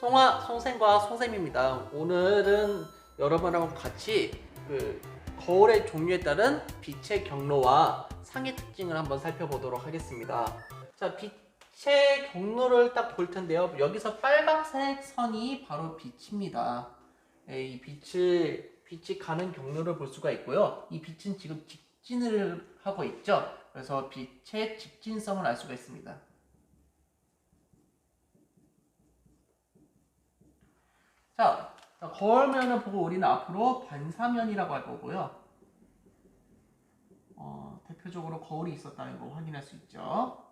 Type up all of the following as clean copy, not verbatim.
송생과 송쌤입니다. 오늘은 여러분하고 같이 거울의 종류에 따른 빛의 경로와 상의 특징을 한번 살펴보도록 하겠습니다. 자, 빛의 경로를 딱 볼 텐데요. 여기서 빨간색 선이 바로 빛입니다. 이 빛이 가는 경로를 볼 수가 있고요. 이 빛은 지금 직진을 하고 있죠. 그래서 빛의 직진성을 알 수가 있습니다. 자, 거울면을 보고 우리는 앞으로 반사면이라고 할 거고요. 대표적으로 거울이 있었다는 거 확인할 수 있죠.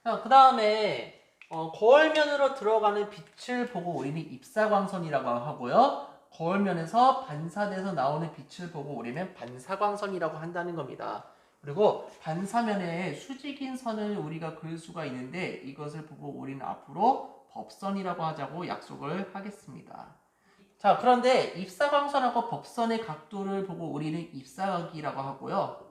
자, 그 다음에 거울면으로 들어가는 빛을 보고 우리는 입사광선이라고 하고요. 거울면에서 반사돼서 나오는 빛을 보고 우리는 반사광선이라고 한다는 겁니다. 그리고 반사면에 수직인 선을 우리가 그릴 수가 있는데 이것을 보고 우리는 앞으로 법선이라고 하자고 약속을 하겠습니다. 자, 그런데 입사광선하고 법선의 각도를 보고 우리는 입사각이라고 하고요.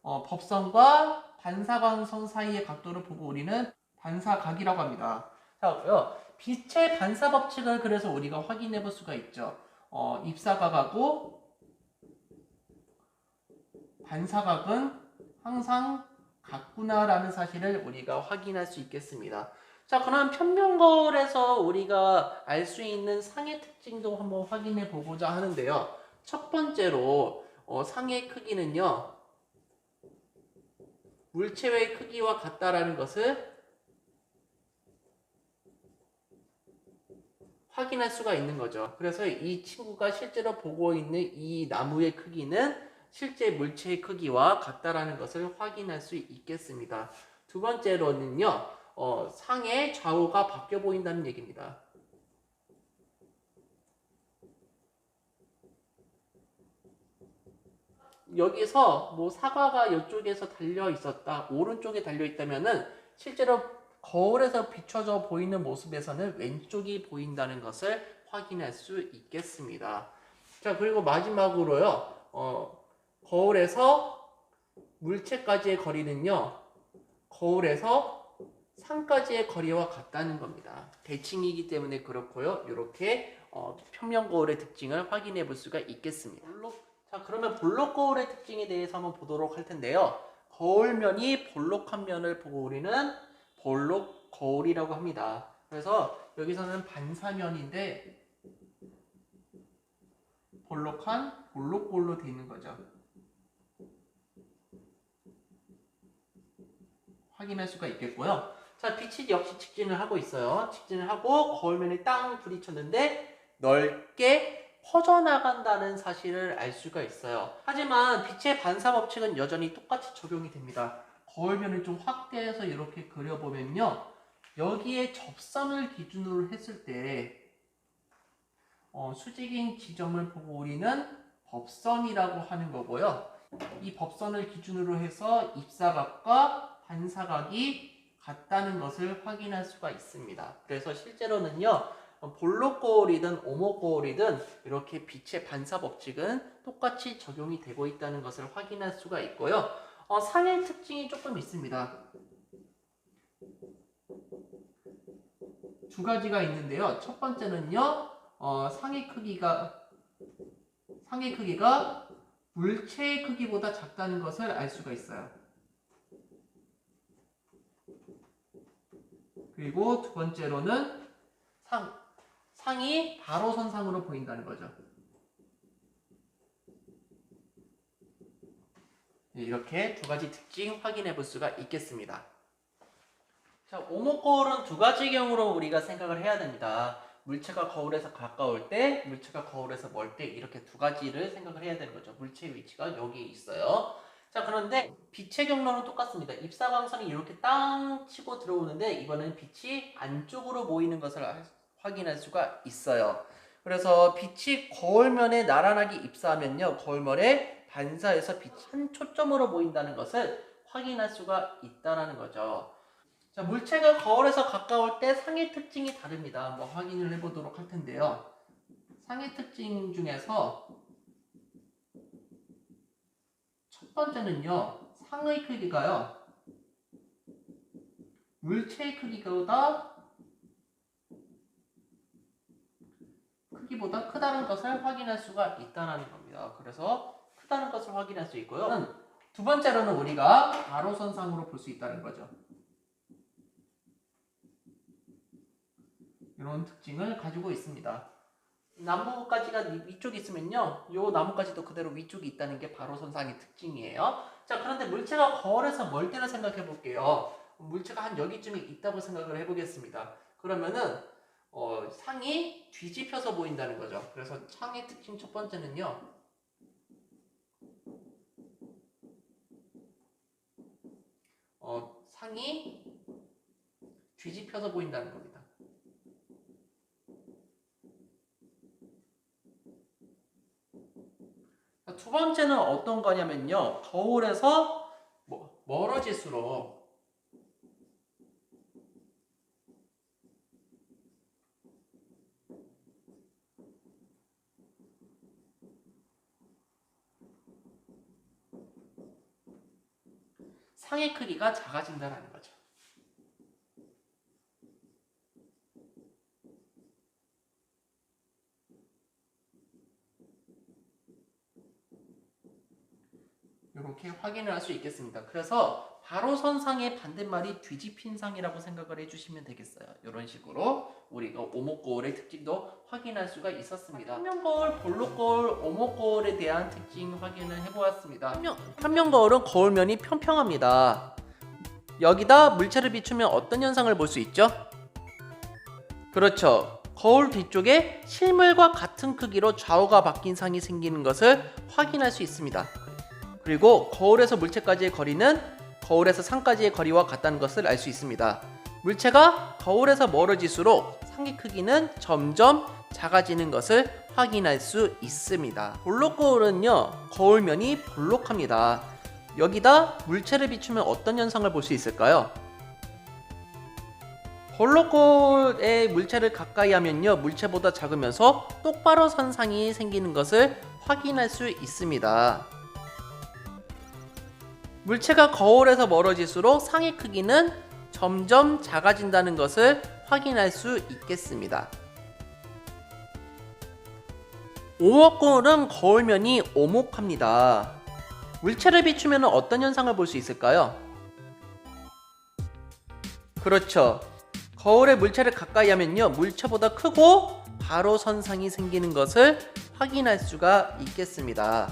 법선과 반사광선 사이의 각도를 보고 우리는 반사각이라고 합니다. 자, 빛의 반사 법칙을 그래서 우리가 확인해 볼 수가 있죠. 입사각하고 반사각은 항상 같구나라는 사실을 우리가 확인할 수 있겠습니다. 자, 그럼 평면거울에서 우리가 알 수 있는 상의 특징도 한번 확인해 보고자 하는데요. 첫 번째로 상의 크기는요. 물체의 크기와 같다라는 것을 확인할 수가 있는 거죠. 그래서 이 친구가 실제로 보고 있는 이 나무의 크기는 실제 물체의 크기와 같다라는 것을 확인할 수 있겠습니다. 두 번째로는요. 상의 좌우가 바뀌어 보인다는 얘기입니다. 여기서 뭐 사과가 이쪽에서 달려 있었다, 오른쪽에 달려 있다면은 실제로 거울에서 비춰져 보이는 모습에서는 왼쪽이 보인다는 것을 확인할 수 있겠습니다. 자, 그리고 마지막으로요, 거울에서 물체까지의 거리는요, 거울에서 상까지의 거리와 같다는 겁니다. 대칭이기 때문에 그렇고요. 이렇게 평면 거울의 특징을 확인해 볼 수가 있겠습니다. 자, 그러면 볼록 거울의 특징에 대해서 한번 보도록 할 텐데요. 거울면이 볼록한 면을 보고 우리는 볼록 거울이라고 합니다. 그래서 여기서는 반사면인데 볼록한 볼록 거울로 되어 있는 거죠. 확인할 수가 있겠고요. 자, 빛이 역시 직진을 하고 있어요. 직진을 하고 거울면에 땅 부딪혔는데 넓게 퍼져나간다는 사실을 알 수가 있어요. 하지만 빛의 반사 법칙은 여전히 똑같이 적용이 됩니다. 거울면을 좀 확대해서 이렇게 그려보면요. 여기에 접선을 기준으로 했을 때 수직인 지점을 보고 우리는 법선이라고 하는 거고요. 이 법선을 기준으로 해서 입사각과 반사각이 같다는 것을 확인할 수가 있습니다. 그래서 실제로는요. 볼록 거울이든 오목 거울이든 이렇게 빛의 반사 법칙은 똑같이 적용이 되고 있다는 것을 확인할 수가 있고요. 상의 특징이 조금 있습니다. 두 가지가 있는데요. 첫 번째는요. 상의 크기가 물체의 크기보다 작다는 것을 알 수가 있어요. 그리고 두 번째로는 상이 가로선상으로 보인다는 거죠. 이렇게 두 가지 특징 확인해 볼 수가 있겠습니다. 자, 오목 거울은 두 가지 경우로 우리가 생각을 해야 됩니다. 물체가 거울에서 가까울 때, 물체가 거울에서 멀 때 이렇게 두 가지를 생각을 해야 되는 거죠. 물체의 위치가 여기 있어요. 자, 그런데 빛의 경로는 똑같습니다. 입사광선이 이렇게 땅 치고 들어오는데 이번엔 빛이 안쪽으로 모이는 것을 확인할 수가 있어요. 그래서 빛이 거울면에 나란하게 입사하면요. 거울면에 반사해서 빛이 한 초점으로 모인다는 것을 확인할 수가 있다는 거죠. 자, 물체가 거울에서 가까울 때 상의 특징이 다릅니다. 한번 확인을 해보도록 할 텐데요. 상의 특징 중에서 첫 번째는요. 상의 크기가요. 물체의 크기보다 크기보다 크다는 것을 확인할 수가 있다는 겁니다. 그래서 크다는 것을 확인할 수 있고요. 두 번째로는 우리가 가로선상으로 볼 수 있다는 거죠. 이런 특징을 가지고 있습니다. 나무가지가 위쪽에 있으면요, 요 나무가지도 그대로 위쪽에 있다는 게 바로 선상의 특징이에요. 자, 그런데 물체가 거울에서 멀 때를 생각해 볼게요. 물체가 한 여기쯤에 있다고 생각을 해보겠습니다. 그러면은 상이 뒤집혀서 보인다는 거죠. 그래서 상의 특징 첫 번째는요, 상이 뒤집혀서 보인다는 겁니다. 두 번째는 어떤 거냐면요, 거울에서 멀어질수록 상의 크기가 작아진다는 거죠. 이렇게 확인을 할 수 있겠습니다. 그래서 바로 선상의 반대말이 뒤집힌 상이라고 생각을 해주시면 되겠어요. 이런 식으로 우리가 오목거울의 특징도 확인할 수가 있었습니다. 평면거울, 볼록거울, 오목거울에 대한 특징 확인을 해보았습니다. 평면거울은 거울면이 평평합니다. 여기다 물체를 비추면 어떤 현상을 볼 수 있죠? 그렇죠. 거울 뒤쪽에 실물과 같은 크기로 좌우가 바뀐 상이 생기는 것을 확인할 수 있습니다. 그리고 거울에서 물체까지의 거리는 거울에서 상까지의 거리와 같다는 것을 알 수 있습니다. 물체가 거울에서 멀어질수록 상의 크기는 점점 작아지는 것을 확인할 수 있습니다. 볼록거울은요, 거울면이 볼록합니다. 여기다 물체를 비추면 어떤 현상을 볼 수 있을까요? 볼록거울에 물체를 가까이 하면요, 물체보다 작으면서 똑바로 선 상이 생기는 것을 확인할 수 있습니다. 물체가 거울에서 멀어질수록 상의 크기는 점점 작아진다는 것을 확인할 수 있겠습니다. 오목거울은 거울면이 오목합니다. 물체를 비추면 어떤 현상을 볼 수 있을까요? 그렇죠. 거울에 물체를 가까이 하면요, 물체보다 크고 바로 선상이 생기는 것을 확인할 수가 있겠습니다.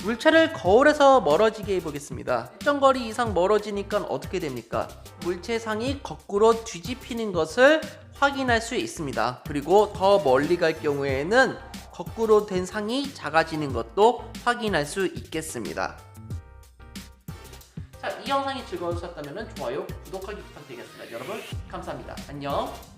물체를 거울에서 멀어지게 해보겠습니다. 일정 거리 이상 멀어지니까 어떻게 됩니까? 물체상이 거꾸로 뒤집히는 것을 확인할 수 있습니다. 그리고 더 멀리 갈 경우에는 거꾸로 된 상이 작아지는 것도 확인할 수 있겠습니다. 자, 이 영상이 즐거우셨다면 좋아요, 구독하기 부탁드리겠습니다. 여러분 감사합니다. 안녕.